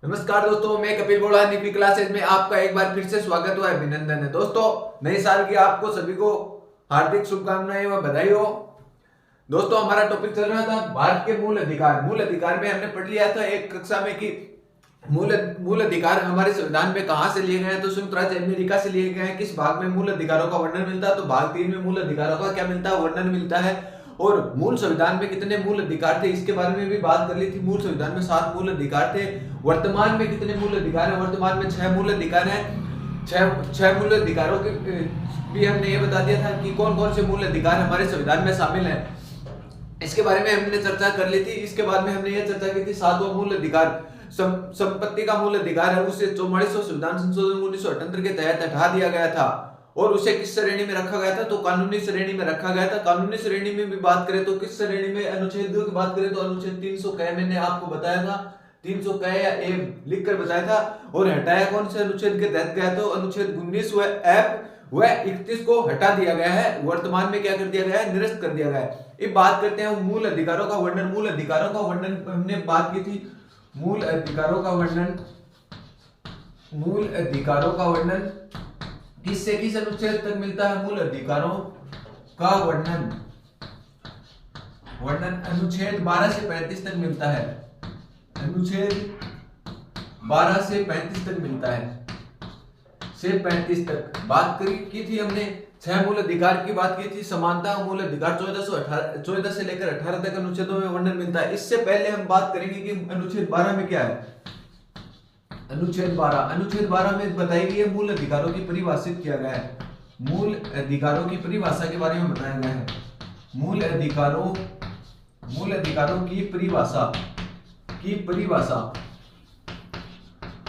नमस्कार दोस्तों, मैं कपिल बोला नीपी क्लासेज में आपका एक बार फिर से स्वागत हुआ है, अभिनंदन है। दोस्तों, नए साल की आपको सभी को हार्दिक शुभकामनाएं व बधाई हो। दोस्तों, हमारा टॉपिक चल रहा था भारत के मूल अधिकार। मूल अधिकार में हमने पढ़ लिया था एक कक्षा में कि मूल मूल अधिकार हमारे संविधान में कहां से लिए गए हैं। तो संयुक्त राज्य अमेरिका से लिए गए हैं। किस भाग में मूल अधिकारों का वर्णन मिलता है? तो भाग 3 में मूल अधिकारों का क्या मिलता है? वर्णन मिलता है। और मूल संविधान में कितने मूल अधिकार थे, इसके बारे में भी बात कर ली थी। मूल संविधान में 7 मूल अधिकार थे। वर्तमान में कितने मूल अधिकार हैं? वर्तमान में 6 मूल अधिकार हैं। छह मूल अधिकारों के भी हमने ये बता दिया था कि कौन कौन से मूल अधिकार हमारे संविधान में शामिल हैं। इसके बारे में हमने चर्चा कर ली थी। इसके बाद में हमने ये चर्चा की थी 7वां मूल अधिकार संपत्ति का मूल अधिकार है। उसे 44वां संविधान संशोधन 1978 के तहत हटा दिया गया था और उसे किस श्रेणी में रखा गया था? तो कानूनी श्रेणी में रखा गया था। कानूनी श्रेणी में भी बात करें तो किस श्रेणी में? अनुच्छेद की बात करें तो अनुच्छेद 300 क मैंने आपको बताया था, 300 क या ए लिखकर बताया था। और हटाया कौन से अनुच्छेद के तहत गया? तो अनुच्छेद 19 व एफ व 31 को हटा दिया गया है। वर्तमान में क्या कर दिया गया है? निरस्त कर दिया गया है। अब बात करते हैं मूल अधिकारों का वर्णन। मूल अधिकारों का वर्णन हमने बात की थी। मूल अधिकारों का वर्णन, मूल अधिकारों का वर्णन किससे किस अनुच्छेद तक मिलता है? मूल अधिकारों का वर्णन अनुच्छेद 12 से 35 तक मिलता है। अनुच्छेद 12 से 35 तक मिलता है, से 35 तक बात की थी हमने। 6 मूल अधिकार की बात की थी। समानता मूल अधिकार 14 से लेकर 18 तक अनुच्छेदों में वर्णन मिलता है। इससे पहले हम बात करेंगे कि अनुच्छेद 12 में क्या है। अनुच्छेद 12 में बताई गई है मूल अधिकारों की परिभाषित किया गया है। मूल अधिकारों की परिभाषा के बारे में बताया गया है। मूल अधिकारों की परिभाषा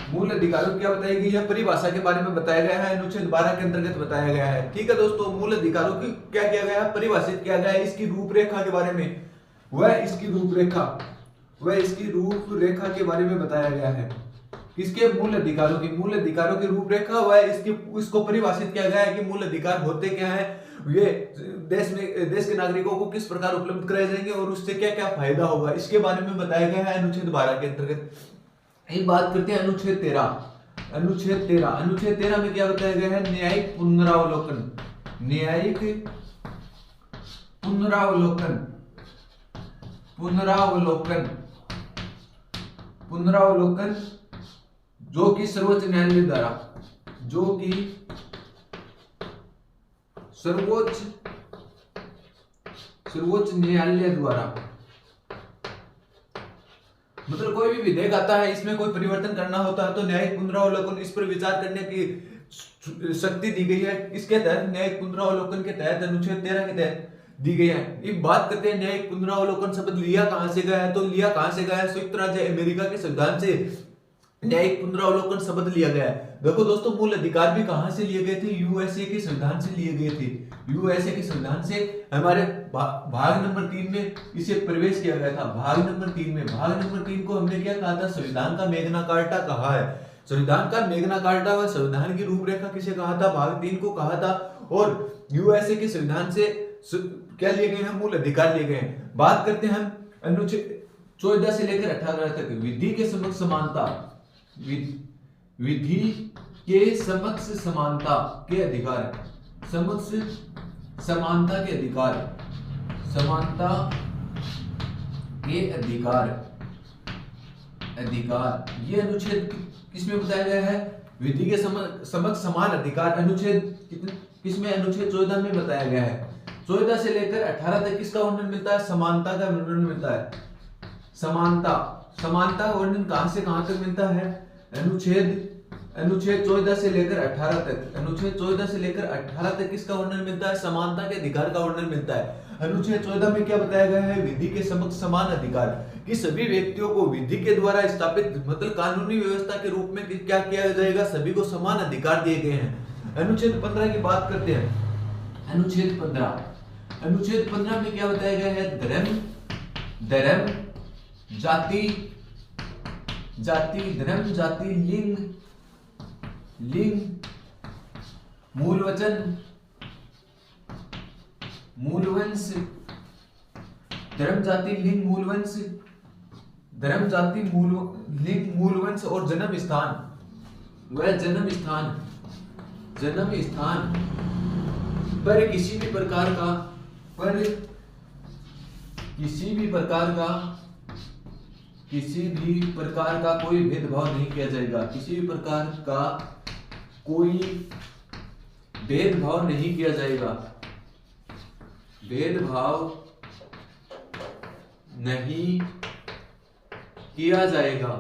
मूल अधिकारों क्या बताई गई है? परिभाषा के बारे में बताया गया है। अनुच्छेद 12 के अंतर्गत बताया गया है। ठीक है दोस्तों, मूल अधिकारों की क्या किया गया है? परिभाषित किया गया है। इसकी रूपरेखा के बारे में इसकी रूपरेखा के बारे में बताया गया है। किसके? मूल अधिकारों की रूपरेखा इसको परिभाषित किया गया है कि मूल अधिकार होते क्या है, ये देश के नागरिकों को किस प्रकार उपलब्ध कराए जाएंगे और उससे क्या क्या फायदा होगा, इसके बारे में बताया गया है अनुच्छेद 12 के अंतर्गत। एक बात करते हैं अनुच्छेद 13 में क्या बताया गया है? न्यायिक पुनरावलोकन जो कि सर्वोच्च न्यायालय द्वारा मतलब कोई भी विधेयक आता है, इसमें कोई परिवर्तन करना होता है तो न्यायिक पुनरावलोकन इस पर विचार करने की शक्ति दी गई है। इसके तहत न्यायिक पुनरावलोकन के तहत अनुच्छेद 13 के तहत दी गई है। अब बात करते हैं न्यायिक पुनरावलोकन शब्द लिया कहां से गया है? तो लिया कहां से गया है? संयुक्त राज्य अमेरिका के संविधान से न्यायिक पुनरावलोकन शब्द लिया गया है। देखो दोस्तों, मूल अधिकार भी कहां से लिए गए थे? यूएसए के संविधान से लिए गए थे। यूएसए के संविधान से हमारे भाग नंबर 3 में इसे प्रवेश किया गया था। भाग नंबर 3 को हमने क्या कहा था? संविधान का मैग्ना कार्टा कहा है। संविधान का मैग्ना कार्टा व संविधान की रूपरेखा किसे कहा था? भाग 3 को कहा था। और यूएसए के संविधान से क्या लिए गए हैं? मूल अधिकार लिए गए हैं। बात करते हैं हम अनुच्छेद 14 से लेकर 18 तक। विधि के समक्ष समानता के अधिकार, ये अनुच्छेद किसमें बताया गया है? विधि के समक्ष समान अधिकार अनुच्छेद किसमें? अनुच्छेद 14 में बताया गया है। 14 से लेकर 18 तक किसका वर्णन मिलता है? समानता का वर्णन मिलता है। समानता का वर्णन कहां से कहां तक मिलता है? अनुच्छेद 14 से लेकर 18 तक किसका वर्णन मिलता है? समानता के अधिकार का वर्णन मिलता है। अनुच्छेद 14 में क्या बताया गया है? विधि के समक्ष समान अधिकार, कि सभी व्यक्तियों को विधि के द्वारा स्थापित मतलब कानूनी व्यवस्था के रूप में क्या किया जाएगा? सभी को समान अधिकार दिए गए हैं। अनुच्छेद 15 की बात करते हैं। अनुच्छेद 15 में क्या बताया गया है? धर्म, जाति, लिंग, मूल वंश, धर्म, जाति, लिंग, मूल वंश, धर्म, जाति, लिंग, मूल वंश और जन्म स्थान व जन्म स्थान पर किसी भी प्रकार का कोई भेदभाव नहीं किया जाएगा। किसी भी प्रकार का कोई भेदभाव नहीं किया जाएगा। भेदभाव नहीं किया जाएगा।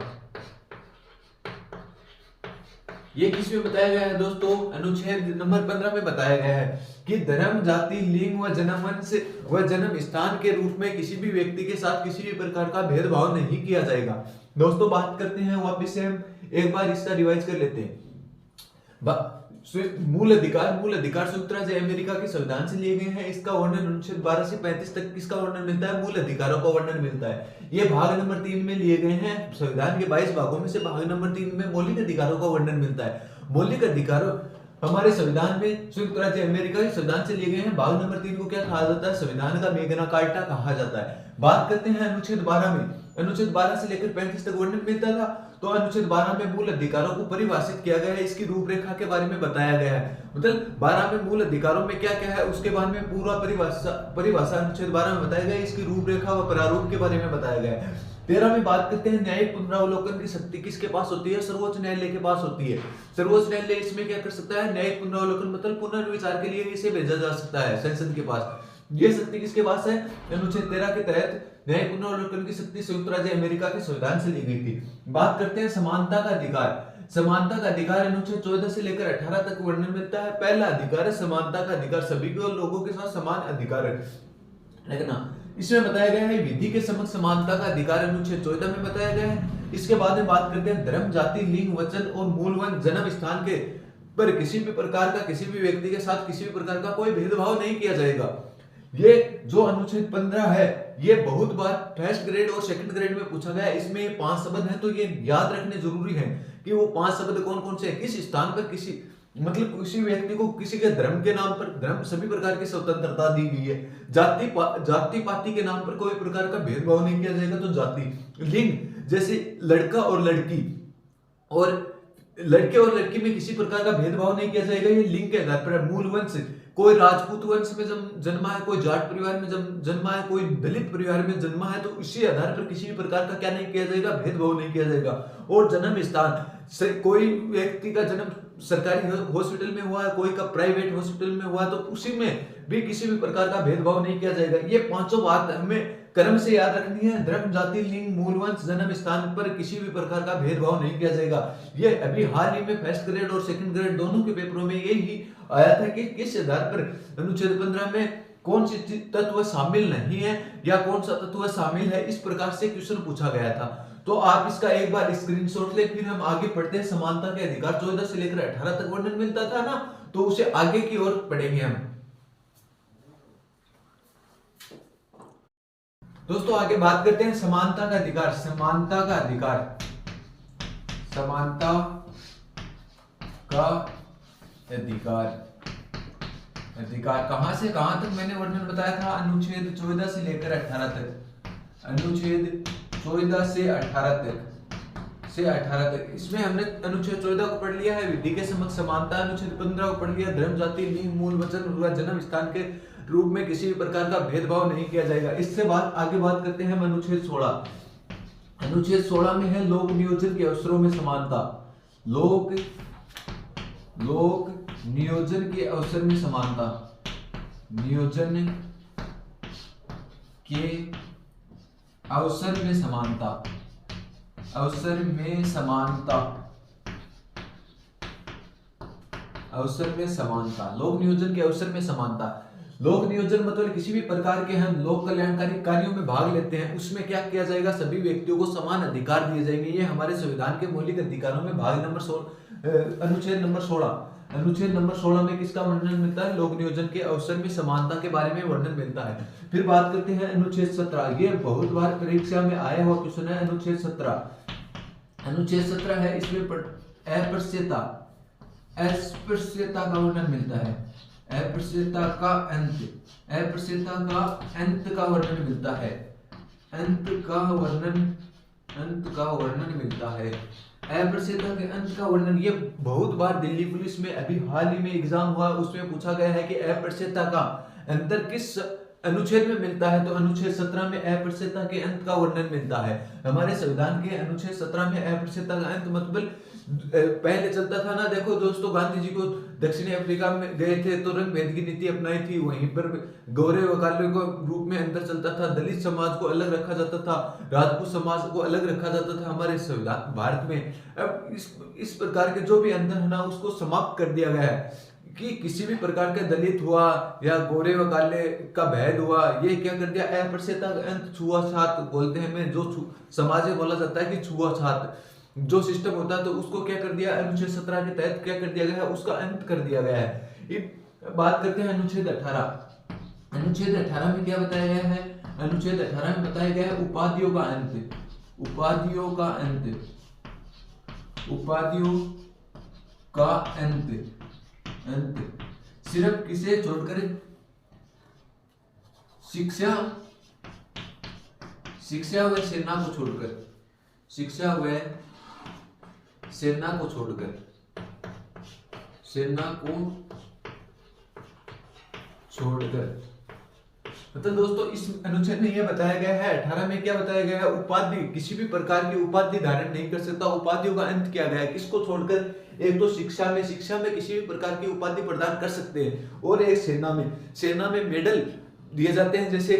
ये किस में बताया गया है दोस्तों? अनुच्छेद नंबर 15 में बताया गया है कि धर्म, जाति, लिंग व जन्मवंश व जन्म स्थान के रूप में किसी भी व्यक्ति के साथ किसी भी प्रकार का भेदभाव नहीं किया जाएगा। दोस्तों बात करते हैं वापस से, हम एक बार इसका रिवाइज कर लेते हैं। मूल अधिकार संयुक्त राज्य अमेरिका के संविधान से लिए गए हैं। इसका वर्णन अनुच्छेद 12 से 35 तक किसका वर्णन मिलता है? मूल अधिकारों का वर्णन मिलता है। ये भाग नंबर 3 में लिए गए हैं। संविधान के 22 भागों में से भाग नंबर 3 में मौलिक अधिकारों का वर्णन मिलता है। मौलिक अधिकारों हमारे संविधान में संयुक्त राज्य अमेरिका के संविधान से लिए गए हैं। भाग नंबर 3 को क्या कहा जाता है? संविधान का मैग्ना कार्टा कहा जाता है। बात करते हैं अनुच्छेद 12 में। अनुच्छेद 12 से लेकर 35 तक वर्णन मिलता था। तो अनुच्छेद 12 में मूल अधिकारों को परिभाषित किया गया है, इसकी रूपरेखा के बारे में बताया गया है। मतलब 12 में मूल अधिकारों में क्या क्या है उसके बारे में पूरा परिभाषा अनुच्छेद 12 में बताया गया है। इसकी रूपरेखा व प्रारूप के बारे में बताया गया है। 13 में बात करते हैं न्यायिक पुनरावलोकन की शक्ति किसके पास होती है? सर्वोच्च न्यायालय के पास होती है। सर्वोच्च न्यायालय इसमें क्या कर सकता है? न्यायिक पुनरावलोकन मतलब पुनर्विचार के लिए इसे भेजा जा सकता है संसद के पास। ये शक्ति किसके पास है? अनुच्छेद 13 के तहत न्यायिक पुनरावलोकन की शक्ति संयुक्त राज्य अमेरिका के संविधान से ली गई थी। बात करते हैं समानता का अधिकार। समानता का अधिकार अनुच्छेद 14 से लेकर 18 तक वर्णन मिलता है। पहला अधिकार है समानता का अधिकार, सभी को लोगों के साथ समान अधिकार है ना। इसमें बताया गया है विधि के समक्ष समानता का अधिकार अनुच्छेद 14 में बताया गया है। इसके बाद में बात करते हैं धर्म, जाति, लिंग, वचन और मूल वंश जन्म स्थान के पर किसी भी प्रकार का किसी भी व्यक्ति के साथ किसी भी प्रकार का कोई भेदभाव नहीं किया जाएगा। ये जो अनुच्छेद 15 है ये बहुत बार फर्स्ट ग्रेड और सेकंड ग्रेड में पूछा गया है। इसमें 5 शब्द हैं तो ये याद रखने जरूरी है कि वो 5 शब्द कौन कौन से हैं। किस स्थान पर किसी मतलब किसी व्यक्ति को किसी के धर्म के नाम पर धर्म सभी प्रकार की स्वतंत्रता दी गई है। जाति पाति के नाम पर कोई प्रकार का भेदभाव नहीं किया जाएगा तो जाति। लिंग जैसे लड़का और लड़की और लड़के और लड़की में किसी प्रकार का भेदभाव नहीं किया जाएगा, ये लिंग के आधार पर। मूल वंश कोई राजपूत वंश में जन्मा है, कोई जाट परिवार में जन्मा है, कोई दलित परिवार में जन्मा है तो इसी आधार पर किसी भी प्रकार का क्या नहीं किया जाएगा? भेदभाव नहीं किया जाएगा। और जन्म स्थान कोई व्यक्ति का जन्म सरकारी हॉस्पिटल में हुआ है, कोई का प्राइवेट हॉस्पिटल में हुआ तो उसी में भी किसी भी प्रकार का भेदभाव नहीं किया जाएगा। ये 5 बात हमें क्रम से याद रखनी है। धर्म, जाति, लिंग, मूल वंश, जन्म स्थान पर किसी भी प्रकार का भेदभाव नहीं किया जाएगा। ये अभी हाल ही में फर्स्ट ग्रेड और सेकंड ग्रेड दोनों के पेपरों में यही आया था कि किस आधार पर अनुच्छेद 15 में कौन सी तत्व शामिल नहीं है या कौन सा तत्व शामिल है, इस प्रकार से क्वेश्चन पूछा गया था। तो आप इसका एक बार स्क्रीनशॉट ले, फिर हम आगे पढ़ते हैं। समानता के अधिकार 14 से लेकर 18 तक वर्णन मिलता था ना, तो उसे आगे की ओर पढ़ेंगे हम। दोस्तों आगे बात करते हैं समानता का अधिकार। समानता का अधिकार, समानता का अधिकार कहां से कहां तक मैंने वर्णन बताया था? अनुच्छेद 14 से लेकर 18 तक। अनुच्छेद 14 से 18 तक इसमें हमने अनुच्छेद 14 को पढ़ लिया है, विधि के समक्ष समानता। अनुच्छेद 15 को पढ़ लिया, धर्म, जाति, लिंग, मूल वचन व जन्म स्थान के रूप में किसी भी प्रकार का भेदभाव नहीं किया जाएगा। इससे आगे बात करते हैं हम अनुच्छेद 16। अनुच्छेद 16 में है लोक नियोजन के अवसरों में समानता। लोक नियोजन के अवसर में समानता। नियोजन के अवसर में समानता। अवसर में समानता। अवसर में समानता। लोक नियोजन के अवसर में समानता। लोक नियोजन मतलब किसी भी प्रकार के हम लोक कल्याणकारी कार्यों में भाग लेते हैं, उसमें क्या किया जाएगा? सभी व्यक्तियों को समान अधिकार दिए जाएंगे। ये हमारे संविधान के मौलिक अधिकारों में भाग नंबर 16 अनुच्छेद नंबर 16। अनुच्छेद नंबर 16 में किसका वर्णन मिलता है? लोक नियोजन के अवसर में समानता के बारे में वर्णन मिलता है। फिर बात करते हैं अनुच्छेद 17। ये बहुत बार परीक्षा में आया हुआ क्वेश्चन है। अनुच्छेद 17। अनुच्छेद 17 है, इसमें अस्पृश्यता का वर्णन मिलता है। अस्पृश्यता का अंत का वर्णन मिलता है। अंत का वर्णन अंत का वर्णन मिलता है। अप्रसेता के अंत का वर्णन, ये बहुत बार दिल्ली पुलिस में अभी हाल ही में एग्जाम हुआ, उसमें पूछा गया है कि अप्रसेता का अंतर किस अनुच्छेद में मिलता है, तो अनुच्छेद 17 में अप्रसेता के अंत का वर्णन मिलता है। हमारे संविधान के अनुच्छेद 17 में अप्रसेता का अंत मतलब पहले चलता था ना, देखो दोस्तों, गांधी जी को दक्षिणी अफ्रीका में गए थे तो रंग भेद की नीति अपनाई थी, वहीं पर गोरे व काले को रूप में अंतर चलता था, दलित समाज को अलग रखा जाता था, राजपूत समाज को अलग रखा जाता था हमारे संविधान भारत में। अब इस प्रकार के जो भी अंतर है ना, उसको समाप्त कर दिया गया है कि किसी भी प्रकार का दलित हुआ या गोरे व काले का भेद हुआ, ये क्या कर दिया, अप्रसेता का अंत, छुआछात बोलते हैं में जो समाज में बोला जाता है कि छुआछात जो सिस्टम होता है, तो उसको क्या कर दिया, अनुच्छेद 17 के तहत क्या कर दिया गया है, उसका अंत कर दिया गया है। बात करते हैं अनुच्छेद 18। अनुच्छेद 18 में क्या बताया गया है, अनुच्छेद 18 में बताया गया है उपाधियों का अंत। उपाधियों का अंत, उपाधियों का अंत, अंत सिर्फ किसे छोड़कर, शिक्षा, शिक्षा व सेना को छोड़कर, शिक्षा व सेना को छोड़कर, सेना को छोड़कर। मतलब दोस्तों इस अनुच्छेद में यह बताया गया है, 18 में क्या बताया गया है, उपाधि, किसी भी प्रकार की उपाधि धारण नहीं कर सकता, उपाधियों का अंत किया गया है। किसको छोड़कर, एक तो शिक्षा में, शिक्षा में किसी भी प्रकार की उपाधि प्रदान कर सकते हैं, और एक सेना में, सेना में मेडल दिए जाते हैं, जैसे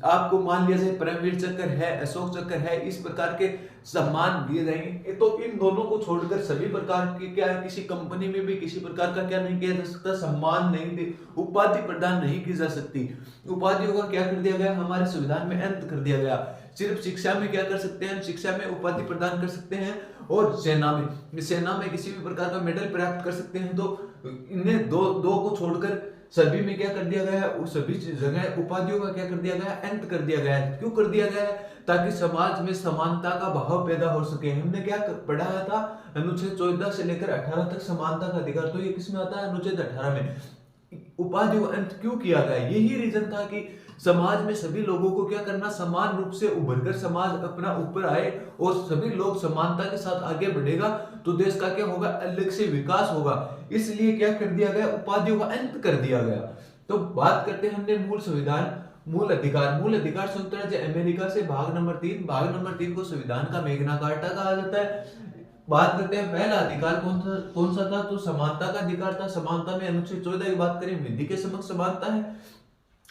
आपको मान लिया जाए परमवीर चक्र है, अशोक चक्र है, इस प्रकार के सम्मान दिए जाएंगे। तो इन दोनों को छोड़कर सभी प्रकार की क्या है, किसी कंपनी में भी किसी प्रकार का क्या नहीं किया जा सकता, सम्मान नहीं दे, उपाधि प्रदान नहीं की जा सकती। उपाधियों का क्या कर दिया गया, हमारे संविधान में अंत कर दिया गया। सिर्फ शिक्षा में क्या कर सकते हैं, शिक्षा में उपाधि प्रदान कर सकते हैं, और सेना में, सेना में किसी भी प्रकार का मेडल प्राप्त कर सकते हैं। तो इन्हें दो को छोड़कर सभी में क्या कर दिया गया है, उस सभी जगह उपाधियों का क्या कर दिया गया है, अंत कर दिया गया है। क्यों कर दिया गया है, ताकि समाज में समानता का भाव पैदा हो सके। हमने क्या पढ़ाया था, अनुच्छेद 14 से लेकर 18 तक समानता का अधिकार, तो ये किसमें आता है, अनुच्छेद 18 में। उपाधियों का अंत क्यों किया गया, यही रीजन था कि समाज में सभी लोगों को क्या करना, समान रूप से उभरकर समाज अपना ऊपर आए, और सभी लोग समानता के साथ आगे बढ़ेगा तो देश का क्या होगा, अलग से विकास होगा। इसलिए क्या कर दिया गया, उपाधियों का अंत कर दिया गया। तो बात करते हैं हमने मूल संविधान, मूल अधिकार। मूल अधिकार संयुक्त राज्य अमेरिका से भाग नंबर 3, भाग नंबर 3 को संविधान का मैग्ना कार्टा कहा जाता है। बात करते हैं पहला अधिकार कौन सा था, तो समानता का अधिकार था। समानता में अनुच्छेद 14 की बात करें, विधि के समक्ष समानता है।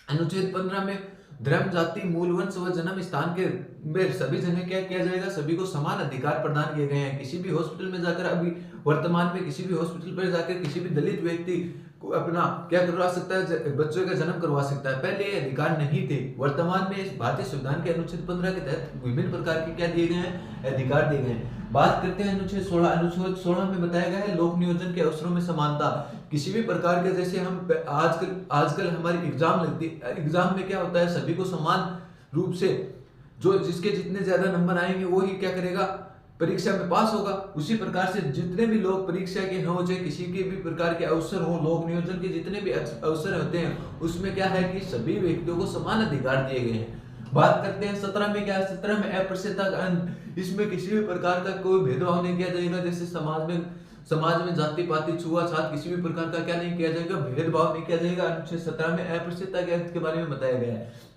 अनुच्छेद 15 में धर्म, जाति, मूल, वंश व जन्म स्थान के में सभी जगह क्या किया जाएगा, सभी को समान अधिकार प्रदान किए गए हैं। किसी भी हॉस्पिटल में जाकर, अभी वर्तमान में किसी भी हॉस्पिटल पर जाकर किसी भी दलित व्यक्ति को अपना क्या करवा सकता है, बच्चों का जन्म करवा सकता है। पहले ये अधिकार नहीं थे। वर्तमान में इस भारतीय संविधान के अनुच्छेद 15 के तहत विभिन्न प्रकार के क्या दिए गए हैं, अधिकार दिए गए हैं। बात करते हैं अनुच्छेद 16। अनुच्छेद 16 में बताया गया है लोक नियोजन के अवसरों में समानता। किसी भी प्रकार के, जैसे हम आजकल हमारी एग्जाम लगती है, एग्जाम में क्या होता है, सभी को समान रूप से, जो जिसके जितने ज्यादा नंबर आएंगे वो ही क्या करेगा, परीक्षा में पास होगा। उसी प्रकार से जितने भी लोग परीक्षा के हो, चाहे किसी के भी प्रकार के अवसर हो, लोक नियोजन के जितने भी अवसर होते हैं, उसमें क्या है कि सभी व्यक्तियों को समान अधिकार दिए गए हैं। बात करते हैं 17 में, क्या है 17 में अप्रसेता का अंत। इसमें किसी भी प्रकार का कोई भेदभाव नहीं किया जाएगा, जैसे समाज में जाति पाति छुआछात किसी भी प्रकार का क्या नहीं किया जाएगा, भेदभाव नहीं किया जाएगा। अनुच्छेद 17 में अप्रसेता के अंत के बारे में बताया गया है।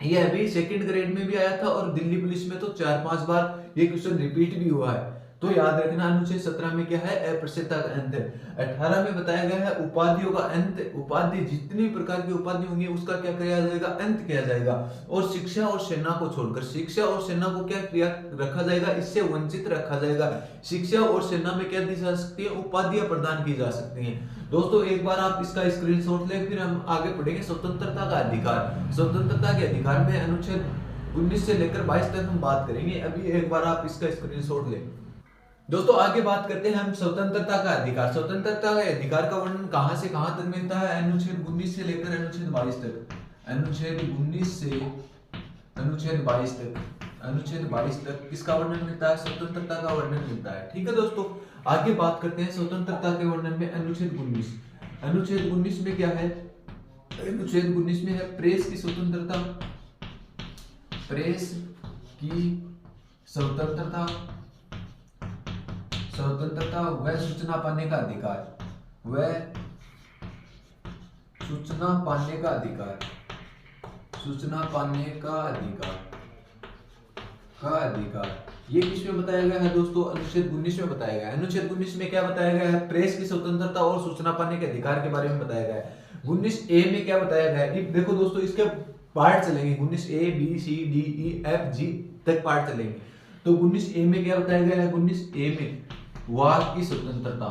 ये अभी सेकंड ग्रेड में भी आया था, और दिल्ली पुलिस में तो 4-5 बार ये क्वेश्चन रिपीट भी हुआ है। तो याद रखना, अनुच्छेद 17 में क्या है, अप्रसेता का अंत है। 18 में बताया गया है उपाधियों का अंत। उपाधि, जितनी प्रकार की उपाधि होंगी उसका क्या किया जाएगा, अंत किया जाएगा। और शिक्षा और सेना को छोड़कर, शिक्षा और सेना को क्या किया रखा जाएगा, इससे वंचित रखा जाएगा। शिक्षा और सेना में क्या दी जा सकती है, उपाधियां प्रदान की जा सकती हैं। दोस्तों एक बार आप इसका स्क्रीनशॉट लें, फिर हम आगे पढ़ेंगे स्वतंत्रता का अधिकार। स्वतंत्रता के अधिकार में अनुच्छेद 19 से लेकर 22 तक हम बात करेंगे। अभी एक बार आप इसका स्क्रीनशॉट लें। दोस्तों आगे बात करते हैं हम स्वतंत्रता का अधिकार। स्वतंत्रता के अधिकार का वर्णन कहां से कहां तक मिलता है, अनुच्छेद 19 से लेकर अनुच्छेद 22 तक। अनुच्छेद 19 से अनुच्छेद 22 तक, अनुच्छेद 22 तक किसका वर्णन मिलता है, स्वतंत्रता का वर्णन मिलता है। ठीक है दोस्तों, आगे बात करते हैं स्वतंत्रता के वर्णन में अनुच्छेद 19। अनुच्छेद 19 में क्या है, अनुच्छेद 19 में है प्रेस की स्वतंत्रता। प्रेस की स्वतंत्रता, स्वतंत्रता व सूचना पाने का अधिकार, व सूचना पाने का अधिकार, सूचना पाने का अधिकार, का अधिकार। ये किसमें बताया गया है दोस्तों? अनुच्छेद 19 में बताया गया है। अनुच्छेद 19 में क्या बताया गया है? प्रेस की स्वतंत्रता और सूचना पाने के अधिकार के बारे में बताया गया है। 19A में क्या बताया गया है? देखो दोस्तों, इसके पार्ट चलेंगे। 19A B C D E F G तक पार्ट चलेंगे। तो 19A में क्या बताया गया है? 19A में वाक की स्वतंत्रता,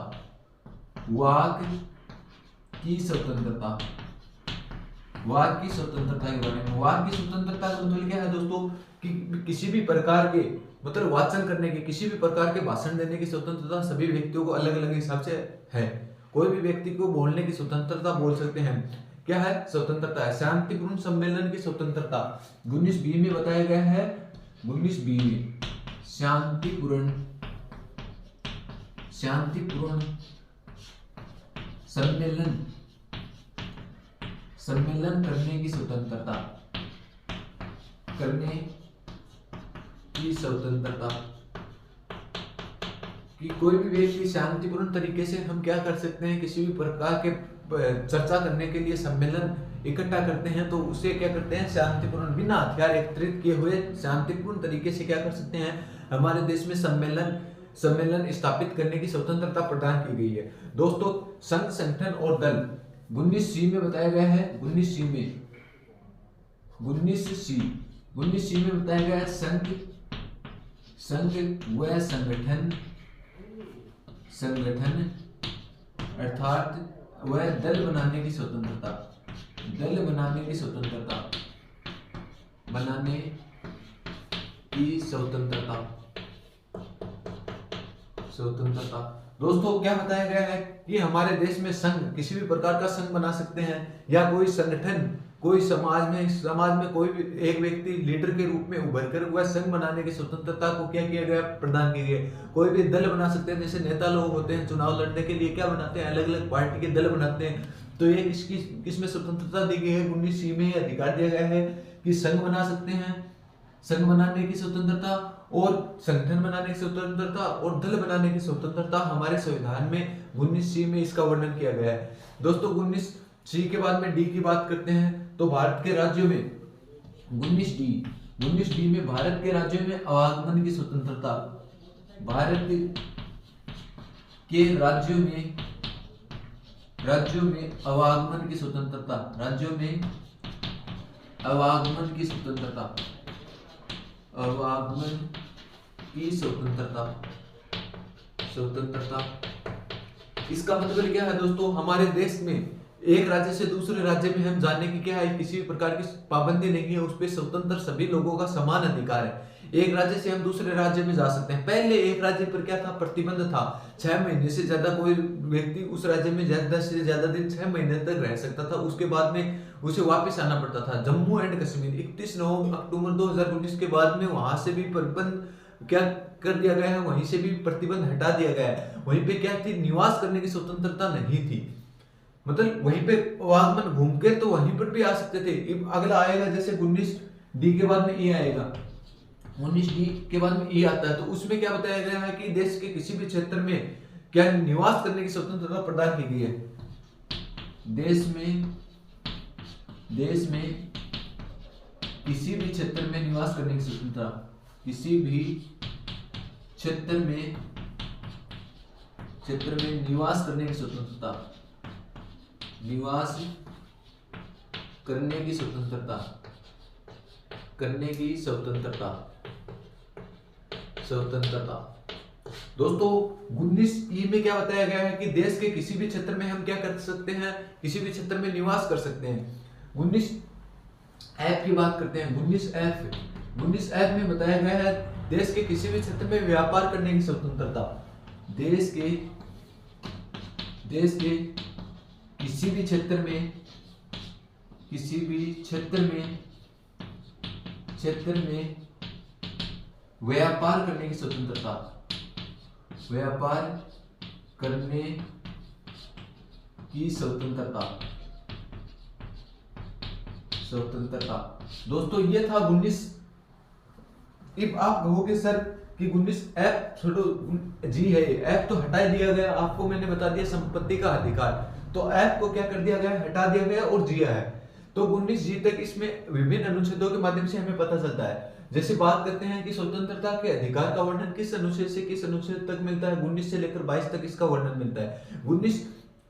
वाक की स्वतंत्रता, वाक की स्वतंत्रता के बारे में। वाक की स्वतंत्रता का मतलब क्या है दोस्तों? कि किसी भी प्रकार के मतलब वाचन करने की, किसी भी प्रकार के भाषण देने की स्वतंत्रता सभी व्यक्तियों को अलग अलग हिसाब से है। कोई भी व्यक्ति को बोलने की स्वतंत्रता बोल सकते हैं। क्या है? स्वतंत्रता है। शांतिपूर्ण सम्मेलन की स्वतंत्रता 19B में बताया गया है। 19B में शांतिपूर्ण सम्मेलन करने की स्वतंत्रता, करने की स्वतंत्रता, कि कोई भी व्यक्ति शांतिपूर्ण तरीके से हम क्या कर सकते हैं, किसी भी प्रकार के चर्चा करने के लिए सम्मेलन इकट्ठा करते हैं तो उसे क्या करते हैं? शांतिपूर्ण, बिना हथियार एकत्रित किए हुए शांतिपूर्ण तरीके से क्या कर सकते हैं? हमारे देश में सम्मेलन स्थापित करने की स्वतंत्रता प्रदान की गई है। दोस्तों, संघ, संगठन और दल 19C में बताया गया है। 19C में 19C में बताया गया है संघ व संगठन अर्थात वह दल बनाने की स्वतंत्रता, दल बनाने की स्वतंत्रता, बनाने की स्वतंत्रता, स्वतंत्रता। दोस्तों, क्या बताया गया है कि हमारे देश में संघ, किसी भी प्रकार का संघ बना सकते हैं, या कोई संगठन, कोई समाज में कोई भी एक व्यक्ति लीडर के रूप में उभर कर वह संघ बनाने की स्वतंत्रता को क्या किया गया? प्रदान की गई। कोई भी दल बना सकते हैं। जैसे नेता लोग होते हैं, चुनाव लड़ने के लिए क्या बनाते हैं? अलग अलग पार्टी के दल बनाते हैं। तो ये किसमें स्वतंत्रता दी गई है? 19C में अधिकार दिया गया है कि संघ बना सकते हैं, संघ बनाने की स्वतंत्रता और संगठन बनाने की स्वतंत्रता और दल बनाने की स्वतंत्रता हमारे संविधान में 19C में इसका वर्णन किया गया है। दोस्तों, 19C के बाद में D की बात करते हैं। तो भारत के राज्यों में 19D में भारत के राज्यों में आवागमन की स्वतंत्रता, भारत के राज्यों में आवागमन की स्वतंत्रता, राज्यों में आवागमन की स्वतंत्रता, आवागमन की स्वतंत्रता। इसका मतलब क्या है दोस्तों? हमारे देश में एक राज्य से दूसरे राज्य में हम जाने की क्या है? किसी भी प्रकार की पाबंदी नहीं है। उस पर स्वतंत्र सभी लोगों का समान अधिकार है। एक राज्य से हम दूसरे राज्य में जा सकते हैं। पहले एक राज्य पर क्या था? प्रतिबंध था। 6 महीने से ज्यादा कोई व्यक्ति उस राज्य में ज्यादा से ज्यादा दिन 6 महीने तक रह सकता था। उसके बाद में उसे वापस आना पड़ता था। जम्मू एंड कश्मीर 31 अक्टूबर 2019 के बाद में वहां से भी प्रतिबंध क्या कर दिया गया है? वहीं से भी प्रतिबंध हटा दिया गया है। वहीं पे क्या थी? निवास करने की स्वतंत्रता नहीं थी। मतलब वहीं पे आवागमन घूम के तो वहीं पर भी आ सकते थे। अगला आएगा, जैसे 19D के बाद में E आएगा। 19D के बाद में E आता है। तो उसमें क्या बताया गया है कि देश के किसी भी क्षेत्र में क्या निवास करने की स्वतंत्रता प्रदान की गई है। देश में किसी भी क्षेत्र में निवास करने की स्वतंत्रता, किसी भी क्षेत्र में निवास करने की स्वतंत्रता, निवास करने की स्वतंत्रता, करने की स्वतंत्रता। दोस्तों, 19E में क्या बताया गया है कि देश के किसी भी क्षेत्र में हम क्या कर सकते हैं? किसी भी क्षेत्र में निवास कर सकते हैं। 19F की बात करते हैं। 19F में बताया गया है देश के किसी भी क्षेत्र में व्यापार करने की स्वतंत्रता, देश के किसी भी क्षेत्र में व्यापार करने की स्वतंत्रता, व्यापार करने की स्वतंत्रता। दोस्तों, ये था अब आप कहोगे सर कि 19 एफ छोड़ो जी है, एफ तो हटा दिया गया, आपको मैंने बता दिया संपत्ति का अधिकार, तो एफ को क्या कर दिया गया, हटा दिया गया और जिया है। तो 19 जी तक इसमें विभिन्न अनुच्छेदों के माध्यम से हमें पता चलता है। जैसे बात करते हैं कि स्वतंत्रता के अधिकार का वर्णन किस अनुच्छेद से किस अनुच्छेद तक मिलता है, 19 से लेकर 22 तक इसका वर्णन मिलता है। 19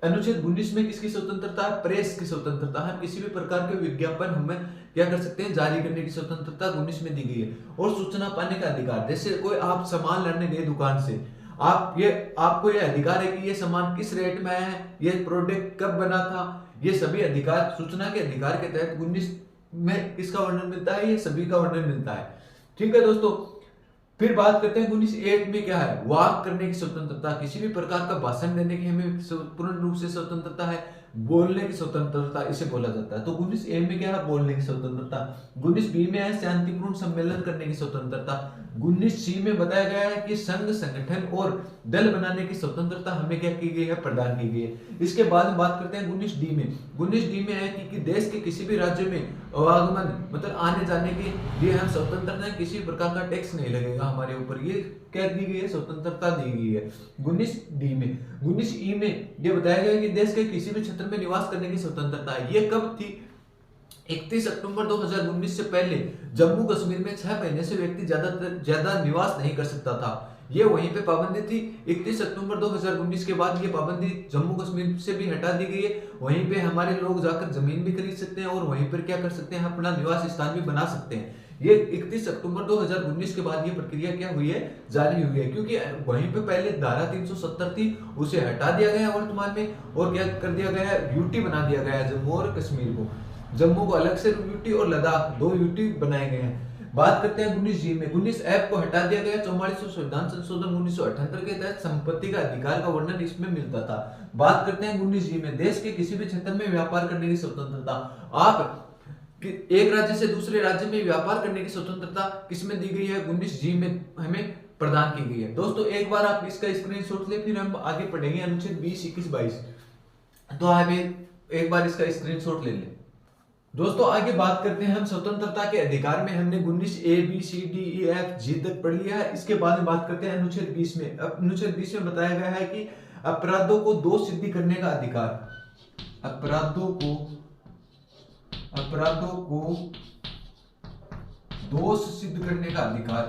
अनुच्छेद 19 में किसकी स्वतंत्रता है, प्रेस की स्वतंत्रता है, किसी भी प्रकार के विज्ञापन हमें क्या कर सकते हैं, जारी करने की स्वतंत्रता 19 में दी गई है। और सूचना पाने का अधिकार, जैसे कोई आप सामान लाने गए दुकान से, आपको ये अधिकार है कि ये सामान किस रेट में है, ये प्रोडक्ट कब बना था, ये सभी अधिकार सूचना के अधिकार के तहत 19 में किसका वर्णन मिलता है, ये सभी का वर्णन मिलता है। ठीक है दोस्तों, फिर बात करते हैं 19 एक में क्या है, वाक करने की स्वतंत्रता, किसी भी प्रकार का भाषण देने की हमें पूर्ण रूप से स्वतंत्रता है। बोलने की स्वतंत्रता इसे बोला जाता है। तो 19 ए में क्या है, बोलने की स्वतंत्रता। 19 बी में है शांतिपूर्ण सम्मेलन करने की स्वतंत्रता। 19 सी में बताया गया है कि संघ संगठन और दल बनाने की स्वतंत्रता हमें क्या की गई है, प्रदान की गई है। इसके बाद बात करते हैं 19 डी में। 19 डी में है कि देश के किसी भी राज्य में आवागमन मतलब आने जाने के लिए हम स्वतंत्र हैं, किसी प्रकार का टैक्स नहीं लगेगा हमारे ऊपर, ये क्या दी गई है, स्वतंत्रता दी गई है 19 डी में। 19 ई में ये बताया गया कि देश के किसी भी क्षेत्र में निवास करने की स्वतंत्रता है। ये कब थी, 31 अक्टूबर 2019 से पहले जम्मू कश्मीर में 6 महीने से व्यक्ति ज्यादा निवास नहीं कर सकता था, ये वहीं पे पाबंदी थी। 31 अक्टूबर 2019 के बाद ये पाबंदी जम्मू कश्मीर से भी हटा दी गई है। वहीं पे हमारे लोग जाकर जमीन भी खरीद सकते हैं और वहीं पर क्या कर सकते हैं, अपना निवास स्थान भी बना सकते हैं। ये 31 अक्टूबर 2019 के बाद ये प्रक्रिया क्या हुई है, जारी हुई है, क्योंकि वहीं पे पहले धारा 370 थी, उसे हटा दिया गया वर्तमान में, और क्या कर दिया गया है, यूटी बना दिया गया है जम्मू और कश्मीर को। जम्मू को अलग से यूटी और लद्दाख 2 यूटी बनाए गए हैं। बात करते हैं 19 जी में। 19 एफ को हटा दिया गया। 44वां संविधान संशोधन 1978 के तहत संपत्ति का अधिकार का वर्णन इसमें मिलता था। बात करते हैं 19 जी में, देश के किसी भी क्षेत्र में व्यापार करने की स्वतंत्रता। आप एक राज्य से दूसरे राज्य में व्यापार करने की स्वतंत्रता किसमें दी गई है, 19 जी में हमें प्रदान की गई है। दोस्तों एक बार आप इसका स्क्रीनशॉट ले, फिर हम आगे पढ़ेंगे अनुच्छेद 20, 21, 22। तो आप एक बार इसका स्क्रीनशॉट ले लें। दोस्तों आगे बात करते हैं हम स्वतंत्रता के अधिकार में। हमने 19 A B C D E F G तक पढ़ लिया है। इसके बाद में बात करते हैं अनुच्छेद 20 में। अनुच्छेद 20 में बताया गया है कि अपराधों को दोष सिद्धि करने का अधिकार, अपराधों को दोष सिद्ध करने का अधिकार,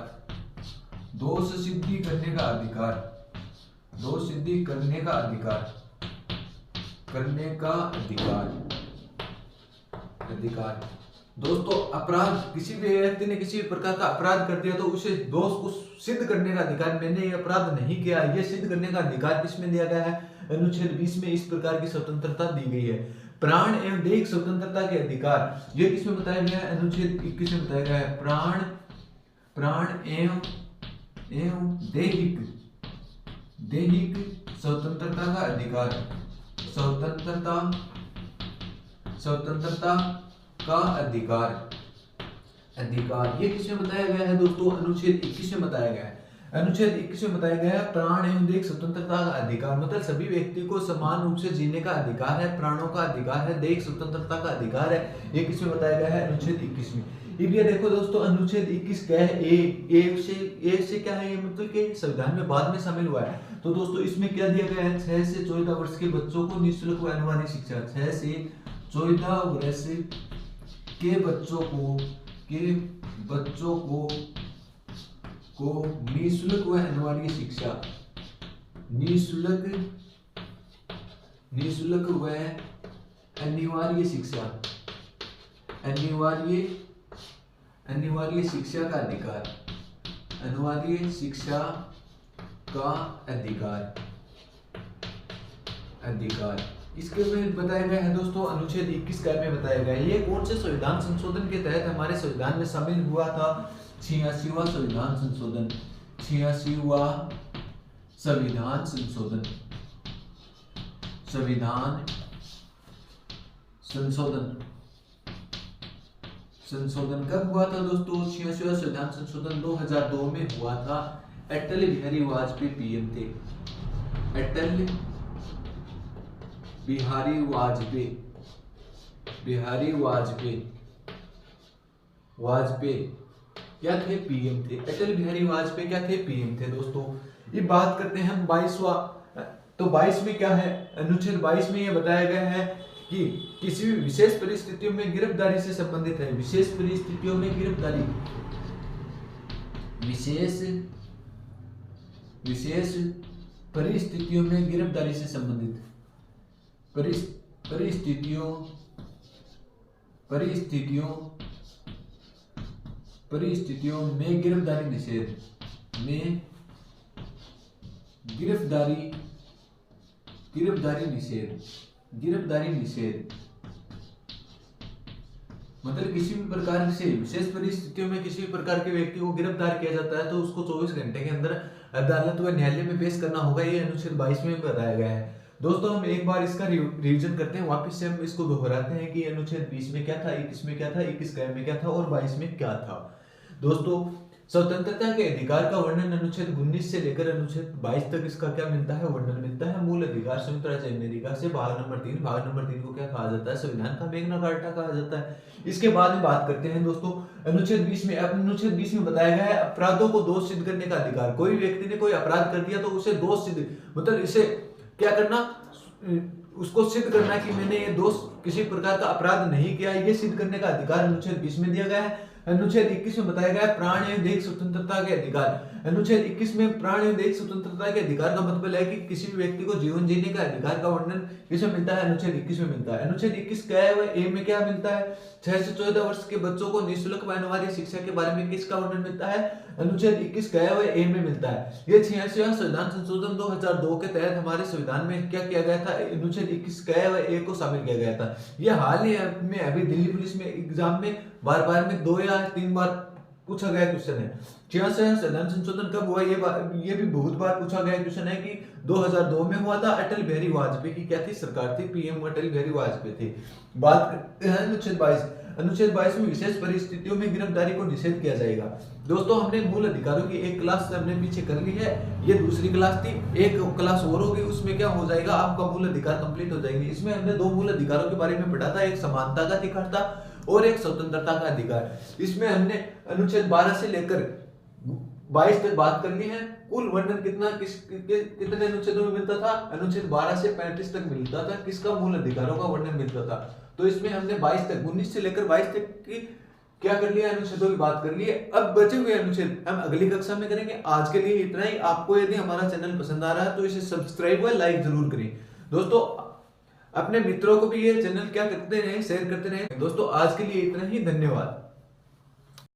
दोष सिद्धि करने का अधिकार, दोष सिद्धि करने का अधिकार, करने का अधिकार। दोस्तों अपराध, किसी भी व्यक्ति ने किसी भी प्रकार का अपराध कर दिया तो उसे दोष को सिद्ध करने का अधिकार, मैंने ये अपराध नहीं किया, ये सिद्ध करने का अधिकार किसमें दिया गया है, अनुच्छेद 20 में इस प्रकार की स्वतंत्रता दी गई है। प्राण एवं दैहिक स्वतंत्रता के अधिकार, ये किसमें बताया गया है, अनुच्छेद 21 में बताया गया है। प्राण एवं दैहिक स्वतंत्रता का अधिकार, स्वतंत्रता का अधिकार ये किसमें बताया गया है दोस्तों, अनुच्छेद 21 में बताया गया है। अनुच्छेद 21 में बताया गया है प्राण एवं दैहिक स्वतंत्रता का अधिकार, मतलब सभी व्यक्ति को समान रूप से जीने का अधिकार है, प्राणों का अधिकार है, दैहिक स्वतंत्रता का अधिकार है। ये किसमें बताया गया है, अनुच्छेद 21 में। अब ये देखो दोस्तों अनुच्छेद 21 क्या है, ए से क्या है, ये मतलब कि संविधान में बाद में शामिल हुआ है। तो दोस्तों इसमें क्या दिया गया है, 6 से 14 वर्ष के बच्चों को निःशुल्क व अनिवार्य शिक्षा, 6 से 14 वर्ष के बच्चों को निःशुल्क व अनिवार्य शिक्षा, निःशुल्क व अनिवार्य शिक्षा, अनिवार्य शिक्षा का अधिकार, अनिवार्य शिक्षा का अधिकार। इसके में बताया गया है दोस्तों अनुच्छेद 21 का में बताया गया है। ये कौन से संविधान संशोधन के तहत हमारे संविधान में शामिल हुआ था, 86वां संविधान संशोधन, 86वां संविधान संशोधन कब हुआ था दोस्तों, 86वां संविधान संशोधन 2002 में हुआ था। अटल बिहारी वाजपेयी पीएम थे, अटल बिहारी वाजपेयी क्या थे? पीएम थे। अटल बिहारी वाजपेयी क्या थे? पीएम थे। दोस्तों ये बात करते हैं हम 22वां, तो 22 में क्या है? अनुच्छेद 22 में ये बताया गया है कि किसी भी विशेष परिस्थितियों में गिरफ्तारी से संबंधित है। विशेष परिस्थितियों में गिरफ्तारी, विशेष परिस्थितियों में गिरफ्तारी से संबंधित, परिस्थितियों में गिरफ्तारी निषेध, गिरफ्तारी निषेध मतलब किसी भी प्रकार से विशेष परिस्थितियों में किसी भी प्रकार के व्यक्ति को गिरफ्तार किया जाता है तो उसको 24 घंटे के अंदर अदालत व न्यायालय में पेश करना होगा। ये अनुच्छेद 22 में बताया गया है। दोस्तों हम एक बार इसका रिवीजन करते हैं, वापस से हम इसको दोहराते हैं कि अनुच्छेद 20 में क्या था, 21 में क्या था, 21 में क्या था और 22 में क्या था। दोस्तों स्वतंत्रता के अधिकार का वर्णन अनुच्छेद 19 से लेकर अनुच्छेद 22 तक इसका क्या मिलता है? वर्णन मिलता है। मूल अधिकार संयुक्त राज्य अमेरिका से भाग नंबर 3, भाग नंबर 3 को क्या कहा जाता है? संविधान का मैग्ना कार्टा कहा जाता है। इसके बाद में बात करते हैं दोस्तों अनुच्छेद 20 में। अनुच्छेद 20 में बताया गया है अपराधों को दोष सिद्ध करने का अधिकार। कोई व्यक्ति ने कोई अपराध कर दिया तो उसे दोष सिद्ध मतलब इसे क्या करना, उसको सिद्ध करना कि मैंने ये दोष किसी प्रकार का अपराध नहीं किया, ये सिद्ध करने का अधिकार अनुच्छेद 20 में दिया गया है। अनुच्छेद 21 में बताया गया है प्राण एवं दैहिक स्वतंत्रता के अधिकार। अनुच्छेद 21 में प्राण एवं दैहिक स्वतंत्रता के अधिकार का मतलब है कि किसी भी व्यक्ति को जीवन जीने का अधिकार का वर्णन किसमें मिलता है? अनुच्छेद 21 में मिलता है। अनुच्छेद 21 क्या है? वह ए में क्या मिलता है? 6 से 14 वर्ष के बच्चों को निःशुल्क वाली शिक्षा के बारे में किसका वर्णन मिलता है? अनुच्छेद 21 क्या है? वह ए में मिलता है। ये 86वां संविधान संशोधन 2002 के तहत हमारे संविधान में क्या किया गया था? अनुच्छेद 21 क्या है? वह ए को शामिल किया गया था। यह हाल ही में अभी दिल्ली पुलिस में एग्जाम में बार में 2 या 3 बार पूछा गया क्वेश्चन है। 86वां संविधान संशोधन कब हुआ? ये भी बहुत बार पूछा गया क्वेश्चन है कि 2002 में हुआ था। अटल बिहारी वाजपेयी की क्या थी? सरकार थी, पीएम अटल बिहारी वाजपेयी थे। बात करते हैं अनुच्छेद 22। अनुच्छेद 22 में विशेष परिस्थितियों में गिरफ्तारी को निषेध किया जाएगा। दोस्तों हमने मूल अधिकारों की एक क्लास हमने पीछे कर ली है, ये दूसरी क्लास थी, एक क्लास और होगी, उसमें क्या हो जाएगा? आपका मूल अधिकार कंप्लीट हो जाएंगे। इसमें हमने 2 मूल अधिकारों के बारे में पढ़ा था, एक समानता का अधिकार था और एक स्वतंत्रता का अधिकार। इसमें हमने अनुच्छेद 12 से लेकर 22 तक बात करनी है। कुल वर्णन कितने अनुच्छेदों में मिलता था? अनुच्छेद 12 से 35 तक मिलता था। किसका? मूल अधिकारों का वर्णन मिलता था। तो इसमें हमने 22 तक, 19 से लेकर 22 तक की क्या कर लिया? अनुच्छेदों की बात कर ली है। अब बचे हुए अनुच्छेद हम अगली कक्षा में करेंगे। आज के लिए इतना ही। आपको यदि हमारा चैनल पसंद आ रहा है तो इसे सब्सक्राइब व लाइक जरूर करें। दोस्तों अपने मित्रों को भी ये चैनल क्या करते रहे, शेयर करते रहे। दोस्तों आज के लिए इतना ही, धन्यवाद।